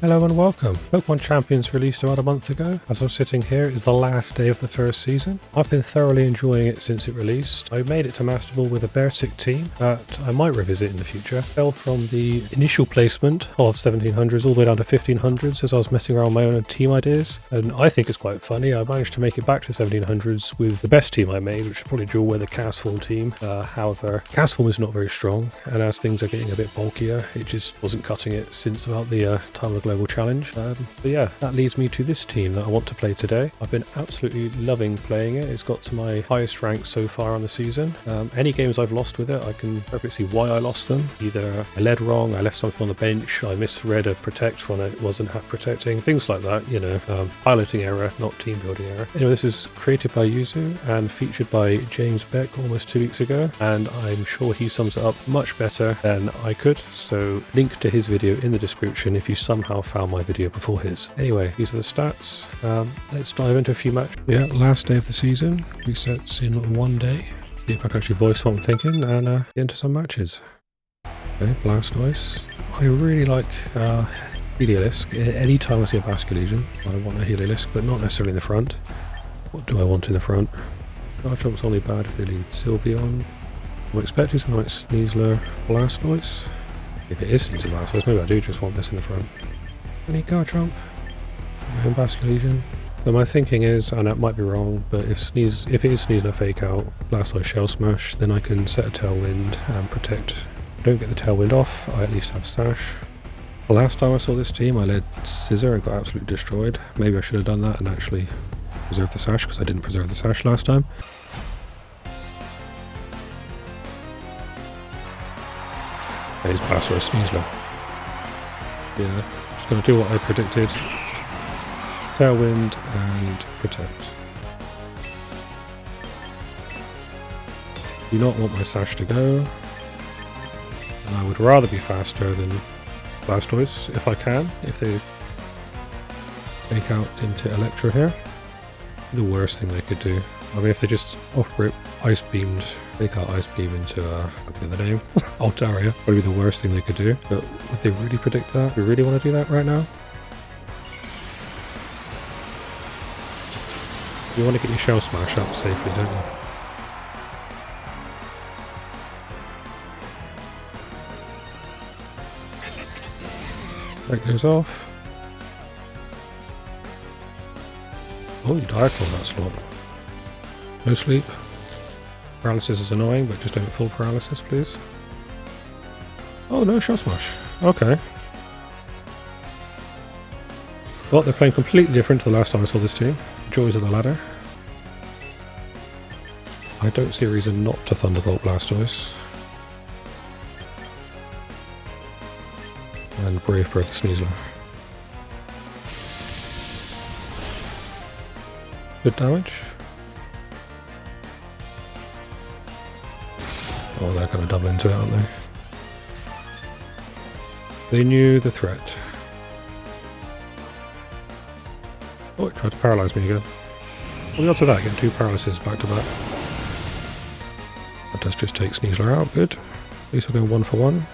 Hello and welcome. Pokemon Champions released about a month ago. As I'm sitting here, it is the last day of the first season. I've been thoroughly enjoying it since it released. I made it to Masterball with a basic team that I might revisit in the future. Fell from the initial placement of 1700s all the way down to 1500s as I was messing around with my own team ideas. And I think it's quite funny. I managed to make it back to 1700s with the best team I made, which is probably dual weather Castform team. However, Castform is not very strong, and as things are getting a bit bulkier, it just wasn't cutting it since about the time of the global challenge. But yeah, that leads me to this team that I want to play today. I've been absolutely loving playing it. It's got to my highest rank so far on the season. Any games I've lost with it, I can perfectly see why I lost them. Either I led wrong, I left something on the bench, I misread a protect when it wasn't protecting, things like that, you know, piloting error, not team building error. Anyway, this was created by Yuzu and featured by James Beck almost 2 weeks ago, and I'm sure he sums it up much better than I could, so link to his video in the description if you somehow found my video before his. Anyway, these are the stats. Let's dive into a few matches. Yeah, last day of the season, resets in 1 day. See if I can actually voice what I'm thinking and get into some matches. Okay, Blastoise. I really like Heliolisk. Anytime I see a Basculegion, I want a Heliolisk, but not necessarily in the front. What do I want in the front? Garchomp's only bad if they lead Sylveon. I'm expecting something like Sneasler, Blastoise. If it is Sneasler Blastoise, maybe I do just want this in the front. Any Garchomp? And Basculegion. So my thinking is, and it might be wrong, but if it is Sneasler Fake Out, Blastoise Shell Smash, then I can set a Tailwind and protect. If I don't get the Tailwind off, I at least have Sash. The last time I saw this team, I led Scizor and got absolutely destroyed. Maybe I should have done that and actually preserved the Sash, because I didn't preserve the Sash last time. It's Blastoise Sneasler. Yeah, just going to do what I predicted. Tailwind and protect. Do not want my Sash to go. And I would rather be faster than Blastoise if I can, if they fake out into Electro here. The worst thing they could do. I mean, if they just off-grip Ice Beamed, fake out Ice Beam into, I forget the name, Altaria, probably the worst thing they could do. But would they really predict that? Do we really want to do that right now? You want to get your Shell Smash up safely, don't you? That goes off. Oh, you died from that slot. No sleep. Paralysis is annoying, but just don't full paralysis, please. Oh, no Shell Smash. Okay. Well, they're playing completely different to the last time I saw this team. Joys of the ladder. I don't see a reason not to Thunderbolt Blastoise. And Brave Bird the Sneasler. Good damage. Oh, they're going to double into it, aren't they? They knew the threat. Oh, it tried to paralyze me again. Well, the odds of that, getting 2 paralyses back to back. That does just take Sneasler out, good. At least we're going 1 for 1.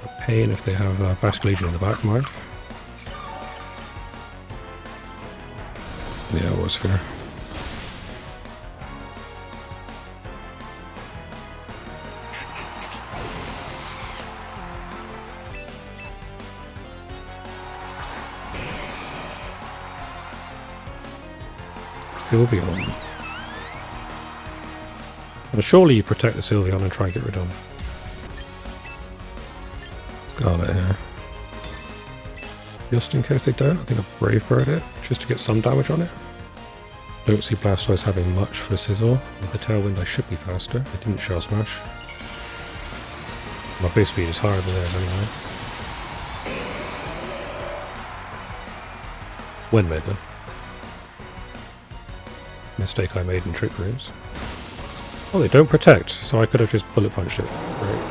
A pain if they have Basculegion in the back, mind. Yeah, it was fair. Sylveon. Well, surely you protect the Sylveon and try and get rid of Scarlet here. Just in case they don't, I think I'll Brave Bird it, just to get some damage on it. Don't see Blastoise having much for Scizor. With the Tailwind I should be faster. I didn't Shell Smash. My base speed is higher than theirs anyway. When Mega. Mistake I made in Trick Rooms. Oh, they don't protect, so I could have just bullet punched it. Great.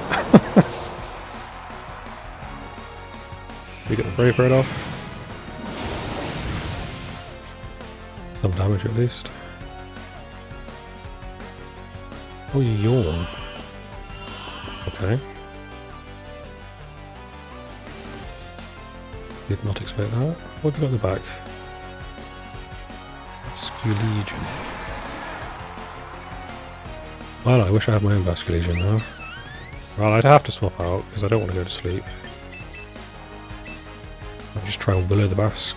We get the Brave Bird off. Some damage at least. Oh, you yawn. Okay. Did not expect that. What have we got in the back? Basculegion. Well, I wish I had my own Basculegion now. Well, I'd have to swap out because I don't want to go to sleep. I'll just try and willow the Basque.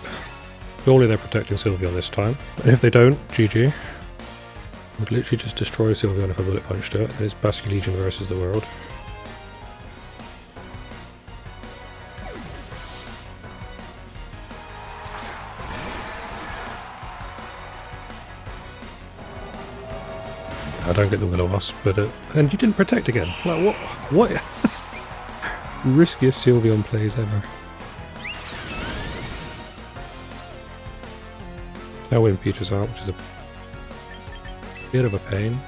Surely they're protecting Sylveon this time. And if they don't, GG. I would literally just destroy Sylveon if I bullet punched it. It's Basculegion versus the world. I don't get the Will-O-Wisp, but and you didn't protect again. Like what? What? Riskiest Sylveon plays ever. Tailwind peters out, which is a bit of a pain.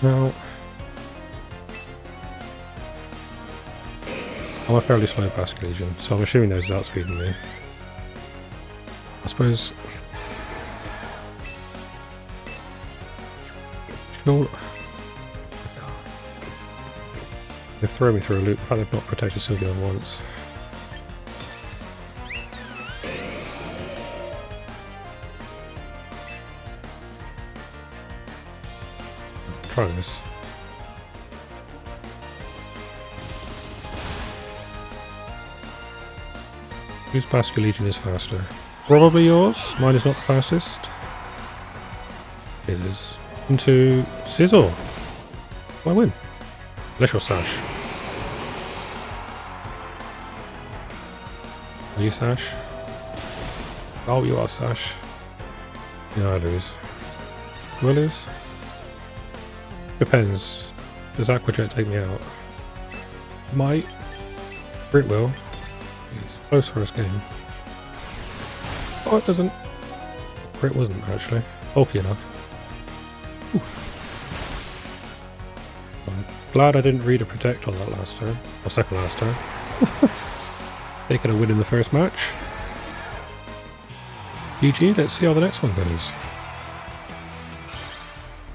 Now, I'm a fairly slow Basculegion, so I'm assuming those outspeeding me. I suppose. Sure. They've thrown me through a loop, but they've not protected Sylveon once. Try this. Whose Basculegion is faster? Probably yours. Mine is not the fastest. It is. Into Scizor. I win. Unless you're Sash. Are you Sash? Oh, you are Sash. Yeah, I lose. Do I lose? Depends. Does Aqua Jet take me out? Might. Or it will. It's close first game. Oh, it doesn't. Or it wasn't, actually. Bulky enough. Ooh. I'm glad I didn't read a protect on that last turn. Or second last turn. Taking a win in the first match. GG, let's see how the next one goes.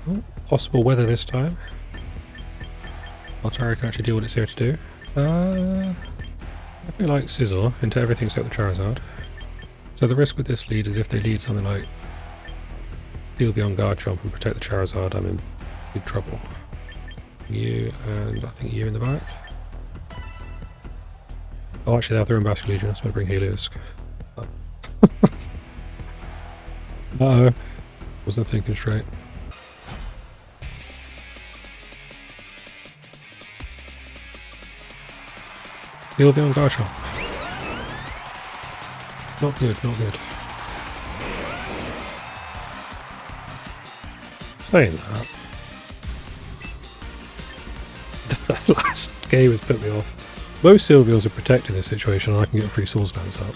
Oh, possible weather this time. Altaria can actually do what it's here to do. I feel like Scizor into everything except the Charizard. So the risk with this lead is if they lead something like Steel Beyond Guard Chomp and protect the Charizard, I'm in big trouble. You and I think you in the back. Oh, actually they have their own Basculegion, so I'm going to bring Helios. Uh-oh. Wasn't thinking straight. Steel Beyond Guard Chomp. Not good, not good. Saying that. That last game has put me off. Most Sylveons are protected in this situation and I can get a free Soul Stance up.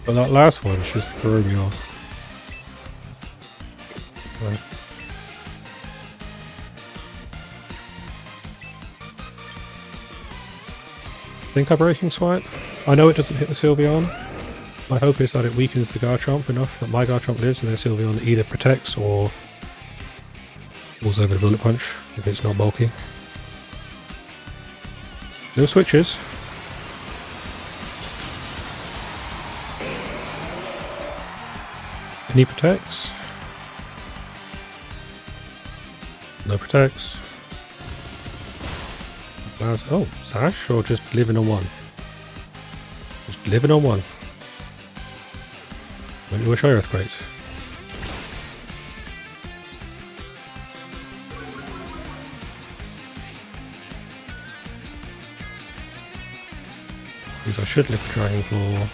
But that last one just threw me off. Right. Think I'm Breaking Swipe? I know it doesn't hit the Sylveon. My hope is that it weakens the Garchomp enough that my Garchomp lives and their Sylveon either protects or falls over the Bullet Punch if it's not bulky. No switches. Any protects? No protects. Oh, Sash or just living on one? Just living on one. When you wish I Earthquake. Because I should lift Dragon Claw.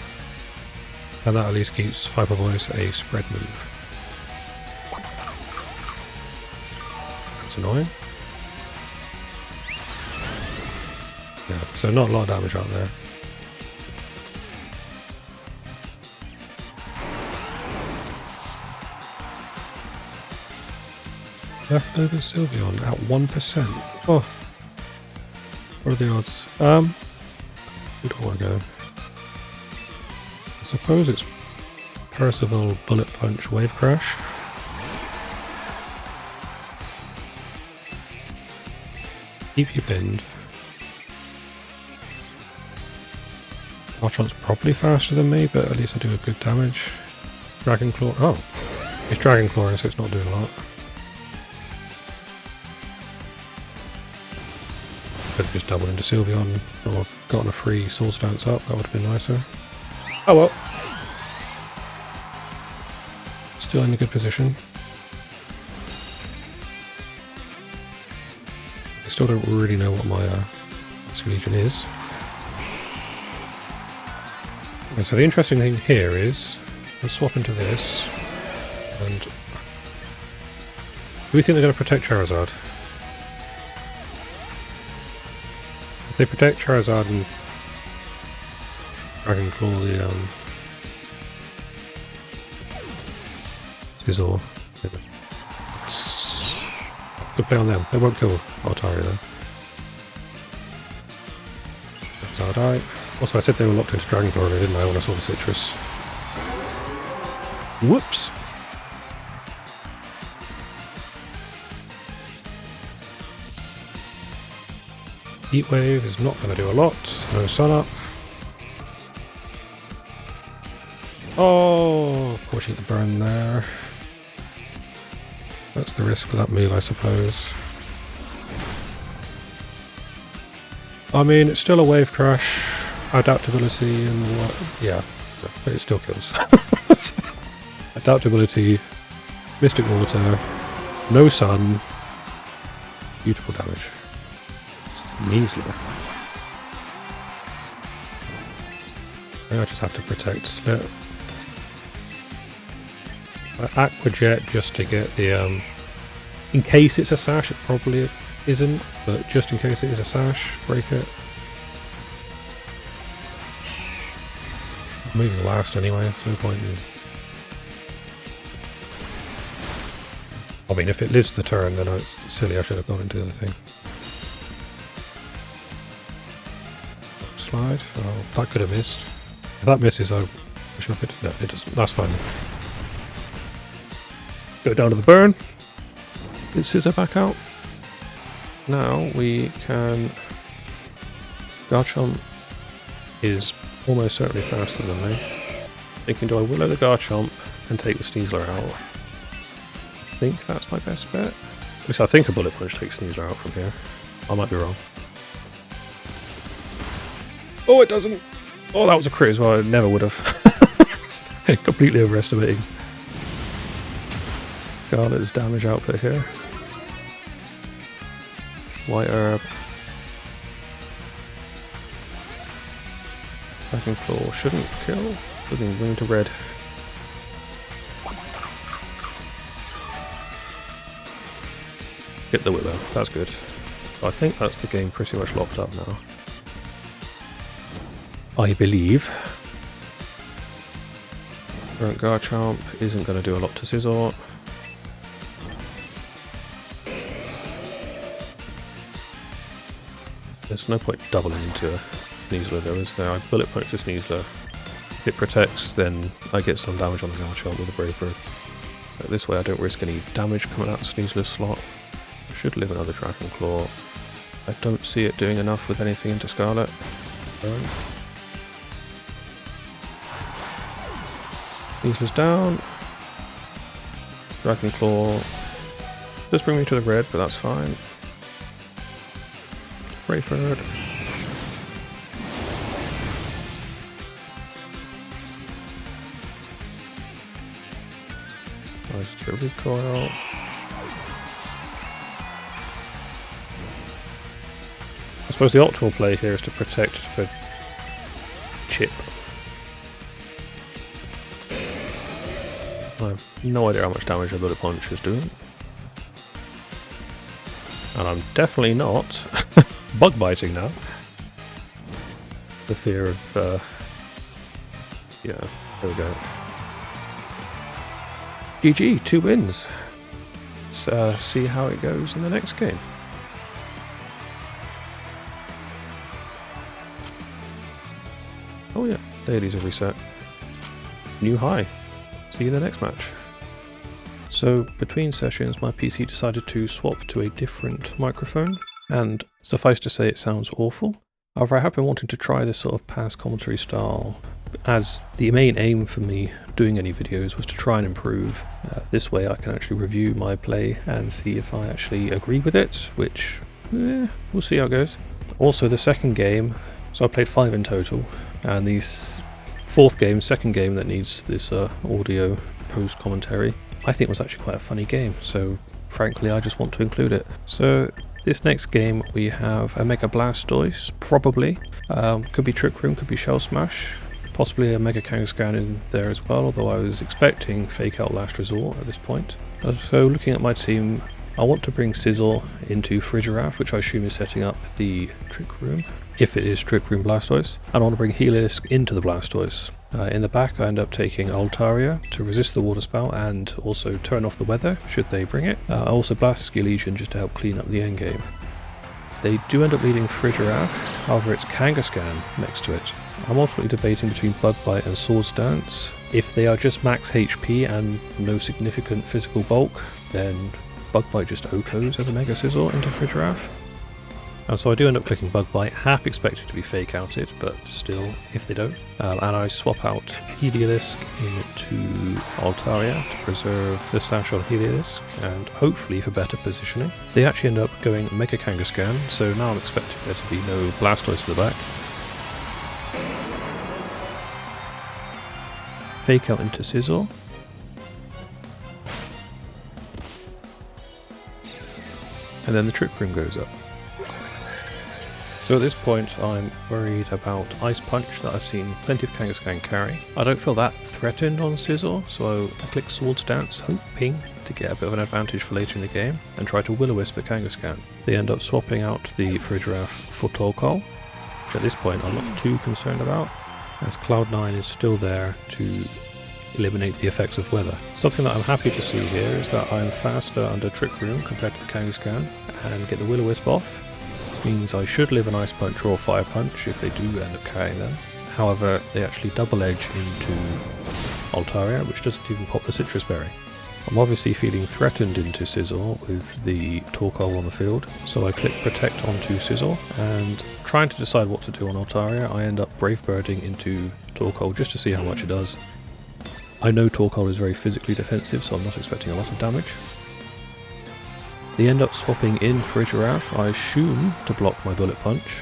And that at least keeps Hyper Voice a spread move. That's annoying. Yeah, so not a lot of damage out there. Leftover Sylveon at 1%. Oh. What are the odds? Where do I want to go? I suppose it's Percival Bullet Punch Wave Crash. Keep you pinned. Garchomp's probably faster than me, but at least I do a good damage. Dragon Claw. Oh, it's Dragon Clawing, so it's not doing a lot. Could have just doubled into Sylveon or gotten a free Swords Dance up. That would have been nicer. Oh well. Still in a good position. I still don't really know what my Legion is. Okay, so the interesting thing here is, let's swap into this, and do we think they're going to protect Charizard? If they protect Charizard and Dragon Claw the Scizor, it's good play on them. They won't kill Altaria though. Charizard. Also, I said they were locked into Dragon Claw, didn't I, when I saw the citrus? Whoops! Heat Wave is not going to do a lot. No Sun Up. Oh, pushing the burn there. That's the risk with that move, I suppose. I mean, it's still a Wave Crash. Adaptability and what? Yeah, but it still kills. Adaptability, Mystic Water, no Sun, beautiful damage. Measly. I just have to protect Slit. Aqua Jet just to get the in case it's a Sash, it probably isn't, but just in case it is a Sash, break it. Moving last anyway, there's no point in... I mean, if it lives the turn, then it's silly, I should have gone into the other thing. Slide. Oh, that could have missed. If that misses, I should have hit it. No, it doesn't. That's fine. Go down to the burn. Get Scizor back out. Now we can... Garchomp is almost certainly faster than me. Thinking, do I willow the Garchomp and take the Sneasler out? I think that's my best bet. At least I think a Bullet Punch takes Sneasler out from here. I might be wrong. Oh, it doesn't! Oh, that was a crit as well. I never would have. Completely overestimating Scarlet's damage output here. White Herb. Dragon Claw shouldn't kill. Looking wing to red. Hit the Willow. That's good. I think that's the game pretty much locked up now. I believe. Current Garchomp isn't going to do a lot to Scizor. There's no point doubling into Sneasler though, is there? I Bullet Punch the Sneasler. If it protects, then I get some damage on the Garchomp with a Brave Bird. But this way I don't risk any damage coming out of Sneasler's slot. I should live another Dragon Claw. I don't see it doing enough with anything into Scarlet. Sneasler's down. Dragon Claw does bring me to the red, but that's fine. Brayford. Nice to recoil. I suppose the optimal play here is to protect for chip. I have no idea how much damage a Bullet Punch is doing. And I'm definitely not bug biting now. The fear of, yeah, there we go. GG, 2 wins. Let's see how it goes in the next game. Oh yeah, dailies have reset. New high. See you in the next match. So, between sessions my PC decided to swap to a different microphone. And suffice to say, it sounds awful. However, I have been wanting to try this sort of past commentary style, as the main aim for me doing any videos was to try and improve. This way I can actually review my play and see if I actually agree with it, which, we'll see how it goes. Also, the second game, so I played 5 in total, and the second game that needs this audio post-commentary, I think was actually quite a funny game, so frankly I just want to include it. So this next game we have a Mega Blastoise, probably. Could be Trick Room, could be Shell Smash, possibly a Mega Kangaskhan in there as well, although I was expecting Fake Out Last Resort at this point. So looking at my team, I want to bring Scizor into Frigiraf, which I assume is setting up the Trick Room, if it is Trick Room Blastoise, and I want to bring Heliolisk into the Blastoise. In the back I end up taking Altaria to resist the Water Spout and also turn off the weather should they bring it. I also blast Legion just to help clean up the endgame. They do end up leading Frigiraf, however it's Kangaskhan next to it. I'm ultimately debating between Bug Bite and Swords Dance. If they are just max HP and no significant physical bulk, then Bug Bite just OHKOs as a Mega Scizor into Frigiraf. And so I do end up clicking Bug Bite, half expected to be Fake Outed, but still, if they don't. And I swap out Heliolisk into Altaria to preserve the sash on Heliolisk, and hopefully for better positioning. They actually end up going Mega Kangaskhan, so now I'm expecting there to be no Blastoise in the back. Fake Out into Scizor. And then the Trick Room goes up. So at this point I'm worried about Ice Punch that I've seen plenty of Kangaskhan carry. I don't feel that threatened on Scizor, so I click Swords Dance, hoping to get a bit of an advantage for later in the game, and try to Will-O-Wisp at Kangaskhan. They end up swapping out the Frigiraf for Torkoal, which at this point I'm not too concerned about, as Cloud9 is still there to eliminate the effects of weather. Something that I'm happy to see here is that I'm faster under Trick Room compared to the Kangaskhan and get the Will-O-Wisp off. This means I should live an Ice Punch or Fire Punch if they do end up carrying them. However, they actually double edge into Altaria, which doesn't even pop the Citrus Berry. I'm obviously feeling threatened into Scizor with the Torkoal on the field, so I click Protect onto Scizor, and trying to decide what to do on Altaria, I end up Brave Birding into Torkoal just to see how much it does. I know Torkoal is very physically defensive, so I'm not expecting a lot of damage. They end up swapping in Frigiraf, I assume to block my Bullet Punch.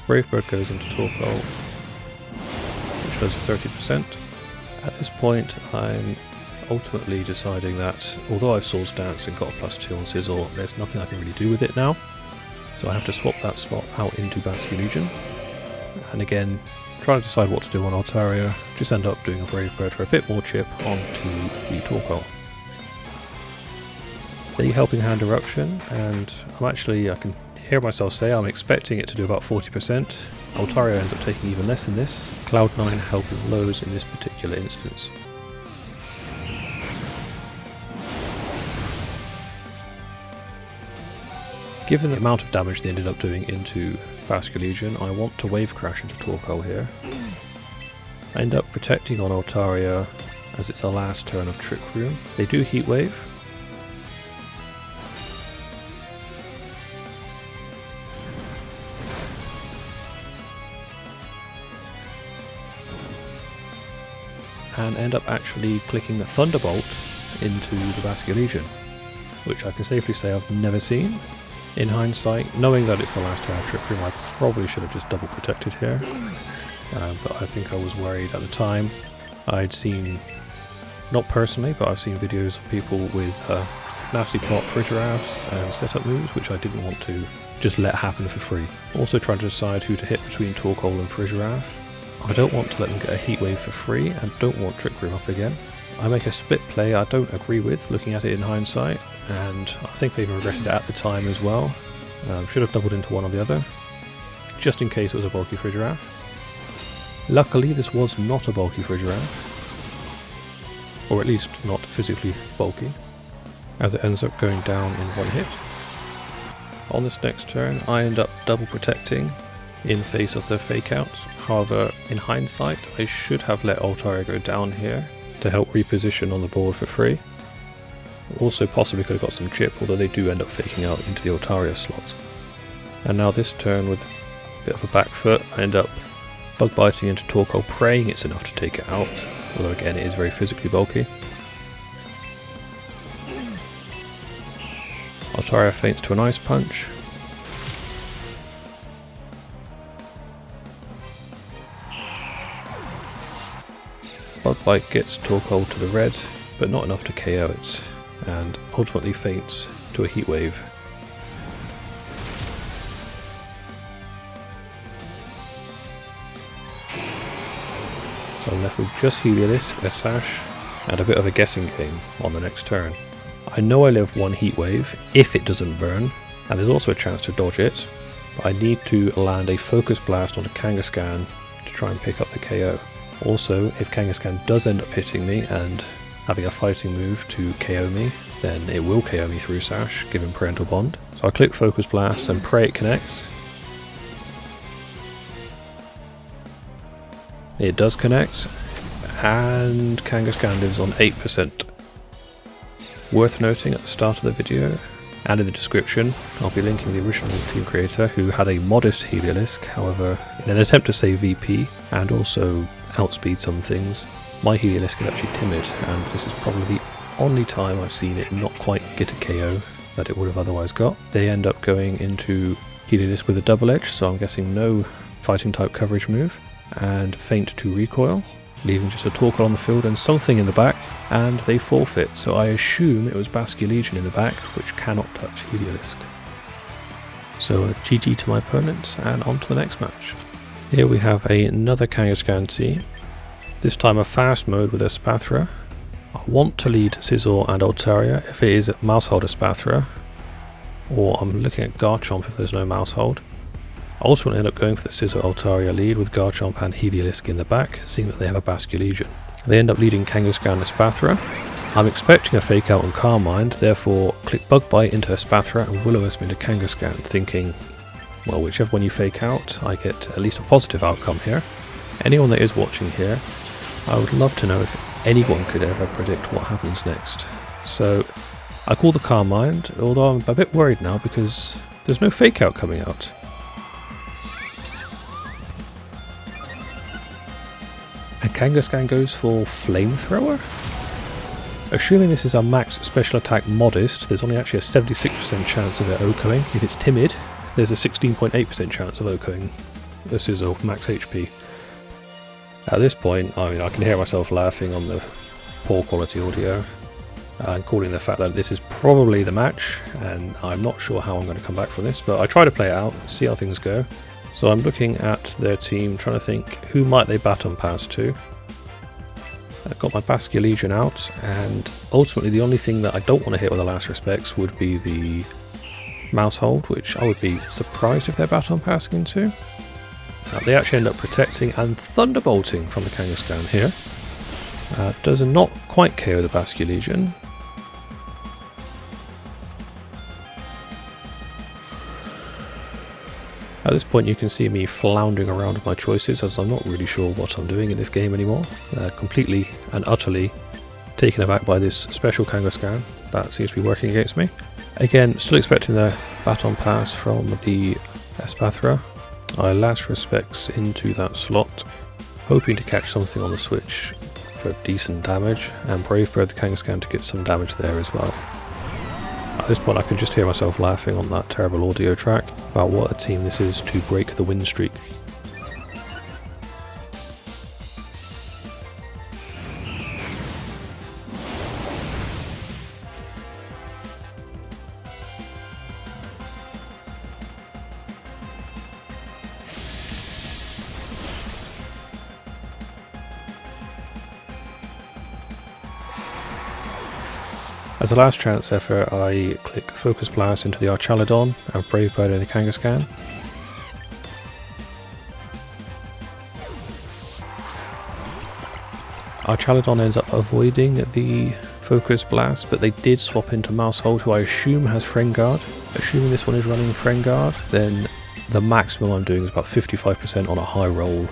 Brave Bird goes into Torkoal, which does 30%. At this point I'm ultimately deciding that although I've Swords Dance and got a +2 on Scizor, there's nothing I can really do with it now. So I have to swap that spot out into Legion. And again, trying to decide what to do on Altaria, just end up doing a Brave Bird for a bit more chip onto the Torkoal. The Helping Hand Eruption, and I can hear myself say I'm expecting it to do about 40%. Altaria ends up taking even less than this, Cloud9 helping lows in this particular instance. Given the amount of damage they ended up doing into Legion, I want to Wave Crash into Torkoal here. I end up protecting on Altaria as it's the last turn of Trick Room. They do Heat Wave. And end up actually clicking the Thunderbolt into the Legion, which I can safely say I've never seen. In hindsight, knowing that it's the last turn of Trick Room, I probably should have just double protected here, but I think I was worried at the time. I'd seen, not personally, but I've seen videos of people with nasty plot Frigirafs and setup moves, which I didn't want to just let happen for free. Also trying to decide who to hit between Torkoal and Frigiraf. I don't want to let them get a Heat Wave for free and don't want Trick Room up again. I make a split play I don't agree with, looking at it in hindsight, and I think they even regretted it at the time as well. Should have doubled into one or the other, just in case it was a bulky Frigiraf. Luckily this was not a bulky Frigiraf, or at least not physically bulky, as it ends up going down in one hit. On this next turn, I end up double protecting in face of the fake outs. However, in hindsight, I should have let Altaria go down here to help reposition on the board for free. Also possibly could have got some chip, although they do end up faking out into the Altaria slot. And now this turn with a bit of a back foot, I end up bug biting into Torkoal, praying it's enough to take it out, although again it is very physically bulky. Altaria feints to an ice punch. Bug bite gets Torkoal to the red, but not enough to KO it, and ultimately feints to a heat wave. So I'm left with just Heliolisk, a Sash, and a bit of a guessing game on the next turn. I know I live one heat wave if it doesn't burn, and there's also a chance to dodge it, but I need to land a focus blast on a Kangaskhan to try and pick up the KO. Also, if Kangaskhan does end up hitting me and having a fighting move to KO me, then it will KO me through Sash, given Parental Bond. So I click Focus Blast and pray it connects. It does connect, and Kangaskhan lives on 8%. Worth noting at the start of the video, and in the description, I'll be linking the original team creator who had a modest Heliolisk. However, in an attempt to save VP and also outspeed some things, my Heliolisk is actually timid, and this is probably the only time I've seen it not quite get a KO that it would have otherwise got. They end up going into Heliolisk with a double edge, so I'm guessing no fighting type coverage move, and feint to recoil, leaving just a Torkoal on the field and something in the back, and they forfeit, so I assume it was Basculegion in the back, which cannot touch Heliolisk. So a GG to my opponent, and on to the next match. Here we have another Kangaskhan team, this time a fast mode with a Spathra. I want to lead Scizor and Altaria if it is Mouseholder Spathra, or I'm looking at Garchomp if there's no Mousehold. I also want to end up going for the Scizor Altaria lead with Garchomp and Heliolisk in the back, seeing that they have a Basculegion. They end up leading Kangaskhan and Spathra. I'm expecting a fake out on Carmine, therefore click Bug Bite into a Spathra and Will-O-Wisp into Kangaskhan, thinking, well, whichever one you fake out, I get at least a positive outcome here. Anyone that is watching here, I would love to know if anyone could ever predict what happens next. So I call the Carmine, although I'm a bit worried now because there's no fake out coming out. And Kangaskhan goes for Flamethrower? Assuming this is our max special attack modest, there's only actually a 76% chance of it OHKOing. If it's timid, there's a 16.8% chance of OHKOing. This is a max HP. At this point, I mean, I can hear myself laughing on the poor quality audio and calling the fact that this is probably the match, and I'm not sure how I'm going to come back from this, but I try to play it out, see how things go. So I'm looking at their team, trying to think who might they baton pass to. I've got my Basculegion out, and ultimately the only thing that I don't want to hit with the last respects would be the Mousehold, which I would be surprised if they're baton passing into. They actually end up protecting and thunderbolting from the Kangaskhan here. Does not quite KO the Basculegion. At this point you can see me floundering around with my choices, as I'm not really sure what I'm doing in this game anymore. Completely and utterly taken aback by this special Kangaskhan that seems to be working against me. Again, still expecting the baton pass from the Spathra. I last respects into that slot, hoping to catch something on the switch for decent damage, and Brave Bird the Kangaskhan to get some damage there as well. At this point I can just hear myself laughing on that terrible audio track about what a team this is to break the win streak. As a last chance effort, I click Focus Blast into the Archaludon and Brave Bird in the Kangaskhan. Archaludon ends up avoiding the Focus Blast, but they did swap into Mousehold, who I assume has Friend Guard. Assuming this one is running Friend Guard, then the maximum I'm doing is about 55% on a high roll,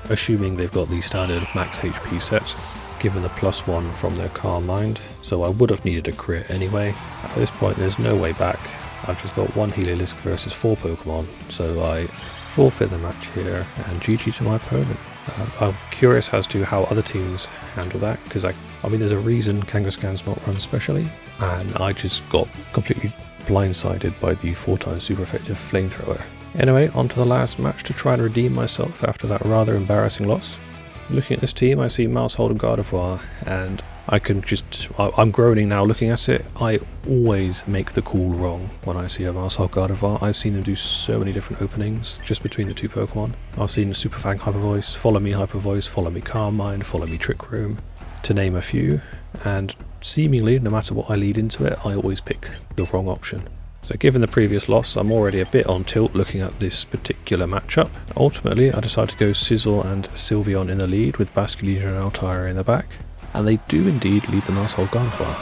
assuming they've got the standard max HP set, given the +1 from their Calm Mind, so I would have needed a crit anyway. At this point there's no way back. I've just got one Heliolisk versus 4 Pokemon, so I forfeit the match here, and GG to my opponent. I'm curious as to how other teams handle that, because I mean there's a reason Kangaskhan's not run specially, and I just got completely blindsided by the 4x super effective Flamethrower. Anyway, on to the last match to try and redeem myself after that rather embarrassing loss. Looking at this team, I see Mousehold and Gardevoir, and I'm groaning now looking at it. I always make the call wrong when I see a Mousehold Gardevoir. I've seen them do so many different openings just between the two Pokemon. I've seen Super Fang Hyper Voice, Follow Me Hyper Voice, Follow Me Calm Mind, Follow Me Trick Room, to name a few, and seemingly, no matter what I lead into it, I always pick the wrong option. So given the previous loss, I'm already a bit on tilt looking at this particular matchup. Ultimately, I decided to go Scizor and Sylveon in the lead with Basculegion and Altaria in the back, and they do indeed lead the Mousehold Gardevoir.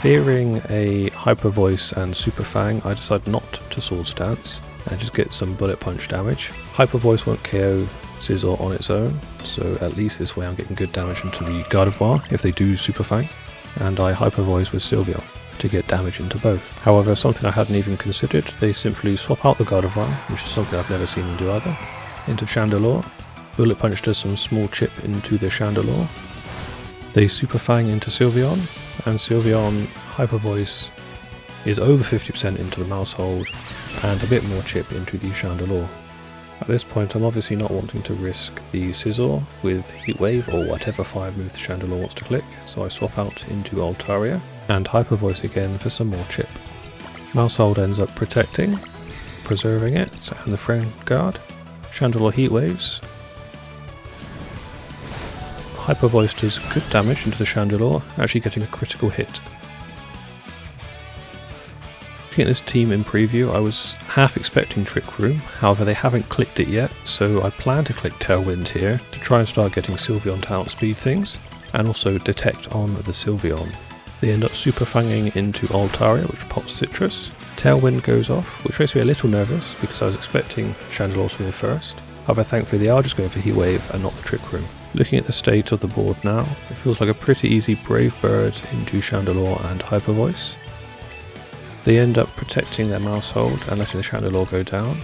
Fearing a Hyper Voice and Super Fang, I decided not to Sword Stance and just get some Bullet Punch damage. Hyper Voice won't KO Scizor on its own, so at least this way I'm getting good damage into the Gardevoir if they do Super Fang, and I Hyper Voice with Sylveon to get damage into both. However, something I hadn't even considered, they simply swap out the Gardevoir, which is something I've never seen them do either, into Chandelure. Bullet Punch does some small chip into the Chandelure. They Super Fang into Sylveon, and Sylveon Hyper Voice is over 50% into the Mousehold, and a bit more chip into the Chandelure. At this point I'm obviously not wanting to risk the Scizor with Heat Wave or whatever fire move the Chandelure wants to click, so I swap out into Altaria and Hyper Voice again for some more chip. Mousehold ends up protecting, preserving it, and the Friend Guard. Chandelure Heat Waves. Hyper Voice does good damage into the Chandelure, actually getting a critical hit. Looking at this team in preview, I was half expecting Trick Room, however they haven't clicked it yet, so I plan to click Tailwind here to try and start getting Sylveon to outspeed things, and also Detect on the Sylveon. They end up Super Fanging into Altaria, which pops Citrus. Tailwind goes off, which makes me a little nervous because I was expecting Chandelure to move first. However, thankfully they are just going for Heat Wave and not the Trick Room. Looking at the state of the board now, it feels like a pretty easy Brave Bird into Chandelure and Hyper Voice. They end up protecting their Mousehold and letting the Chandelure go down,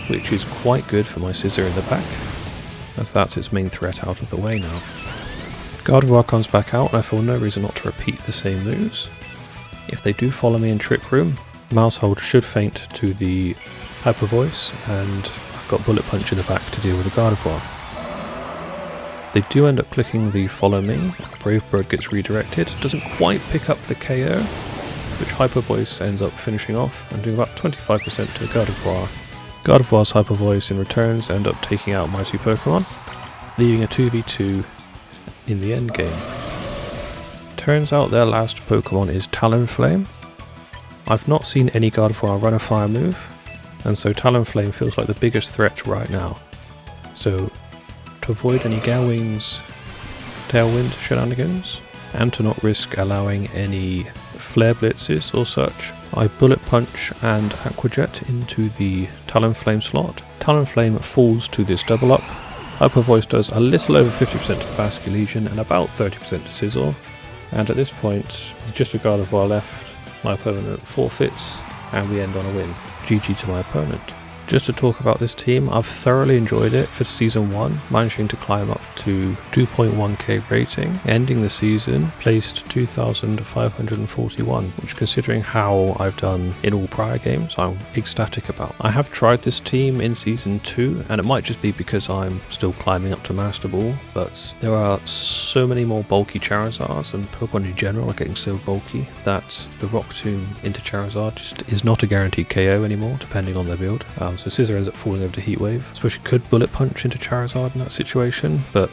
which is quite good for my Scizor in the back, as that's its main threat out of the way now. Gardevoir comes back out and I feel no reason not to repeat the same moves. If they do follow me in Trick Room, Mousehold should feint to the Hyper Voice, and I've got Bullet Punch in the back to deal with the Gardevoir. They do end up clicking the Follow Me. Brave Bird gets redirected, doesn't quite pick up the KO, which Hyper Voice ends up finishing off and doing about 25% to the Gardevoir. Gardevoir's Hyper Voice in returns end up taking out my two Pokemon, leaving a 2v2 in the end game. Turns out their last Pokemon is Talonflame. I've not seen any Gardevoir run a fire move, and so Talonflame feels like the biggest threat right now. So to avoid any Galwing's Tailwind shenanigans, and to not risk allowing any Flare Blitzes or such, I Bullet Punch and Aqua Jet into the Talonflame slot. Talonflame falls to this double up. Hyper Voice does a little over 50% to Basculegion and about 30% to Scizor, and at this point, with just a Gardevoir left, my opponent forfeits, and we end on a win. GG to my opponent. Just to talk about this team, I've thoroughly enjoyed it for Season 1, managing to climb up to 2.1k rating, ending the season placed 2,541, which considering how I've done in all prior games, I'm ecstatic about. I have tried this team in Season 2, and it might just be because I'm still climbing up to Masterball, but there are so many more bulky Charizards, and Pokemon in general are getting so bulky that the Rock Tomb into Charizard just is not a guaranteed KO anymore, depending on their build. So Scizor ends up falling over to Heat Wave. I suppose you could Bullet Punch into Charizard in that situation, but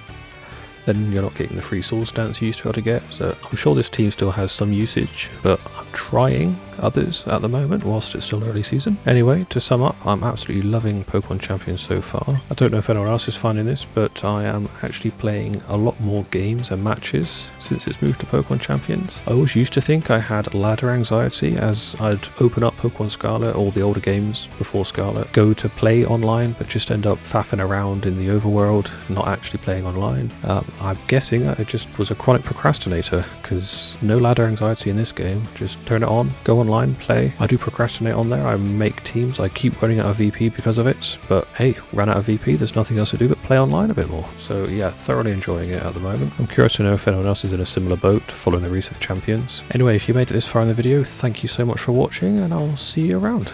then you're not getting the free Sword Stance you used to be able to get. So I'm sure this team still has some usage, but I'm trying others at the moment whilst it's still early season. Anyway, to sum up, I'm absolutely loving Pokemon Champions so far. I don't know if anyone else is finding this, but I am actually playing a lot more games and matches since it's moved to Pokemon Champions. I always used to think I had ladder anxiety, as I'd open up Pokemon Scarlet or the older games before Scarlet, go to play online but just end up faffing around in the overworld, not actually playing online. I'm guessing I just was a chronic procrastinator, because no ladder anxiety in this game. Just turn it on, go online, play. I do procrastinate on there, I make teams, I keep running out of VP because of it, but hey, ran out of VP, there's nothing else to do but play online a bit more. So yeah, thoroughly enjoying it at the moment. I'm curious to know if anyone else is in a similar boat following the recent champions. Anyway, if you made it this far in the video, thank you so much for watching, and I'll see you around.